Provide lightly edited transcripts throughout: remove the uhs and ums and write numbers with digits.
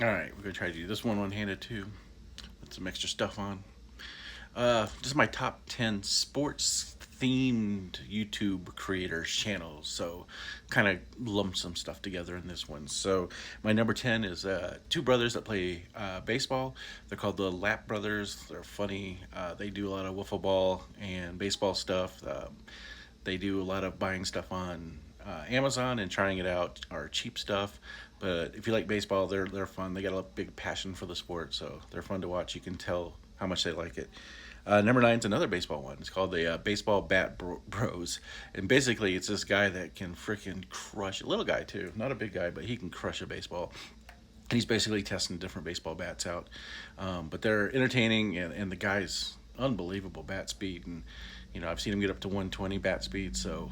All right, we're gonna try to do this one-handed too, with some extra stuff on. This is my top 10 sports themed YouTube creators channels. So, kind of lump some stuff together in this one. So, my number 10 is two brothers that play baseball. They're called the Lap Brothers. They're funny. They do a lot of wiffle ball and baseball stuff. They do a lot of buying stuff on Amazon and trying it out, or cheap stuff. But if you like baseball, they're fun. They got a big passion for the sport, so they're fun to watch. You can tell how much they like it. Number nine is another baseball one. It's called the Baseball Bros. And basically, it's this guy that can freaking crush a little guy, too. Not a big guy, but he can crush a baseball. And he's basically testing different baseball bats out. But they're entertaining, and the guy's unbelievable bat speed. And, I've seen him get up to 120 bat speed, so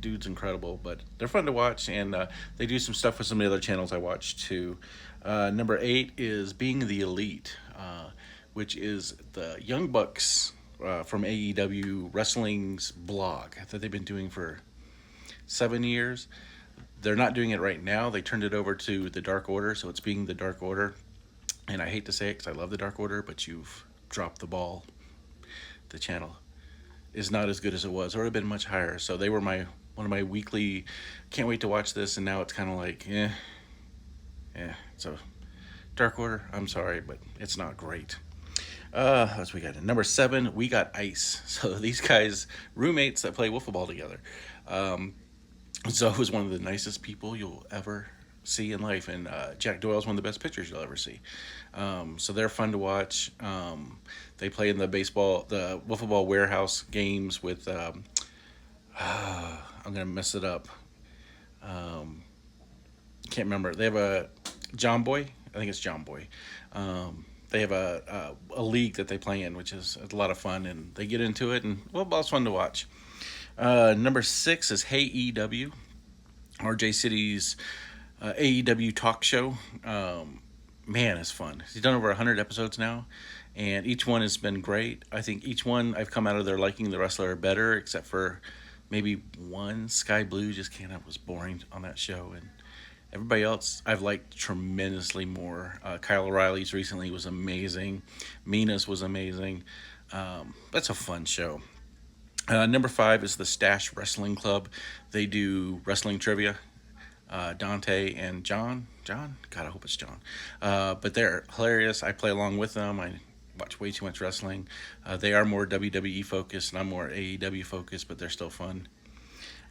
dude's incredible. But they're fun to watch, and they do some stuff with some of the other channels I watch, too. Number eight is Being the Elite. Which is the Young Bucks from AEW Wrestling's blog that they've been doing for 7 years. They're not doing it right now. They turned it over to the Dark Order, so it's being the Dark Order. And I hate to say it because I love the Dark Order, but you've dropped the ball. The channel is not as good as it was, or it would have been much higher. So they were one of my weekly. Can't wait to watch this, and now it's kind of like, So Dark Order. I'm sorry, but it's not great. As we got in number seven, we got Ice. So these guys, roommates that play wiffle ball together. Um, Zoe is one of the nicest people you'll ever see in life, and Jack Doyle is one of the best pitchers you'll ever see. So they're fun to watch. They play in the wiffle ball warehouse games with. I'm gonna mess it up. Um, can't remember. They have a John Boy. I think it's John Boy. They have a league that they play in, which is a lot of fun, and they get into it, and well, it's fun to watch. Number six is Hey EW, RJ City's AEW talk show. Man, it's fun. He's done over 100 episodes now, and each one has been great. I think each one I've come out of there liking the wrestler better, except for maybe one. Sky Blue just came out was boring on that show, and everybody else I've liked tremendously more. Kyle O'Reilly's recently was amazing. Mina's was amazing. That's a fun show. Number five is the Stash Wrestling Club. They do wrestling trivia. Dante and John. John? God, I hope it's John. But they're hilarious. I play along with them. I watch way too much wrestling. They are more WWE focused, and I'm more AEW focused, but they're still fun.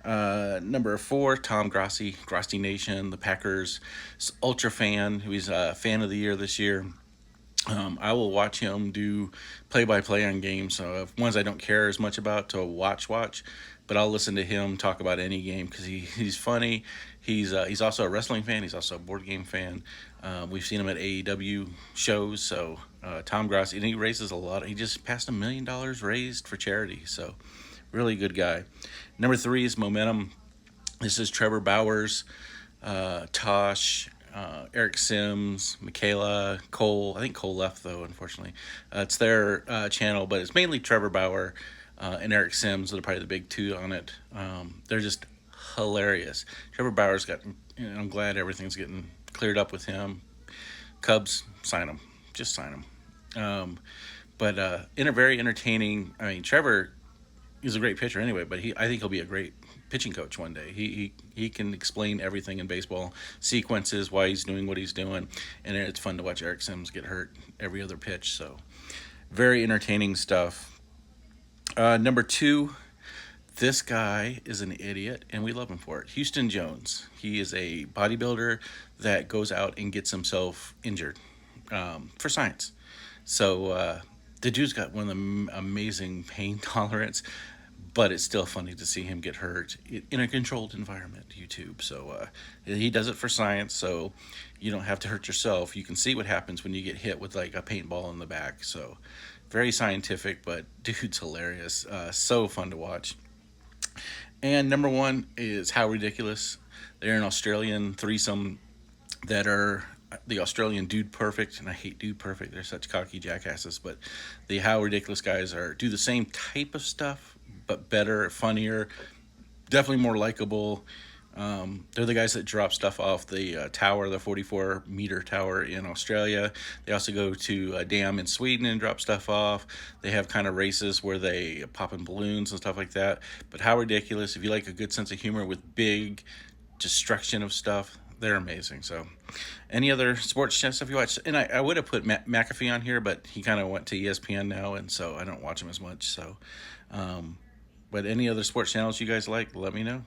Number four, Tom Grassi, Grassi Nation, the Packers ultra fan, who is a fan of the year this year. I will watch him do play by play on games, ones I don't care as much about to watch, but I'll listen to him talk about any game because he's funny. He's also a wrestling fan. He's also a board game fan. We've seen him at AEW shows. So Tom Grassi, and he raises a lot. He just passed $1 million raised for charity. So really good guy. Number three is Momentum. This is Trevor Bowers, Tosh, Eric Sims, Michaela, Cole. I think Cole left though, unfortunately. It's their channel, but it's mainly Trevor Bauer and Eric Sims that are probably the big two on it. They're just hilarious. Trevor Bauer's got. I'm glad everything's getting cleared up with him. Cubs, sign him. Just sign him. But in a very entertaining. I mean, Trevor is a great pitcher anyway, but I think he'll be a great pitching coach one day. He can explain everything in baseball, sequences, why he's doing what he's doing, and it's fun to watch Eric Sims get hurt every other pitch. So very entertaining stuff. Number two, this guy is an idiot, and we love him for it. Houston Jones. He is a bodybuilder that goes out and gets himself injured for science. So the dude's got one of the amazing pain tolerance, but it's still funny to see him get hurt in a controlled environment. YouTube. So he does it for science, so you don't have to hurt yourself. You can see what happens when you get hit with like a paintball in the back. So very scientific, but dude's hilarious. So fun to watch. And number one is How Ridiculous. They're an Australian threesome that are the Australian Dude Perfect, and I hate Dude Perfect. They're such cocky jackasses, but the How Ridiculous guys do the same type of stuff, but better, funnier, definitely more likable. They're the guys that drop stuff off the tower, the 44-meter tower in Australia. They also go to a dam in Sweden and drop stuff off. They have kind of races where they pop in balloons and stuff like that. But how ridiculous! If you like a good sense of humor with big destruction of stuff, they're amazing. So, any other sports stuff you watch? And I would have put McAfee on here, but he kind of went to ESPN now, and so I don't watch him as much. So, but any other sports channels you guys like, let me know.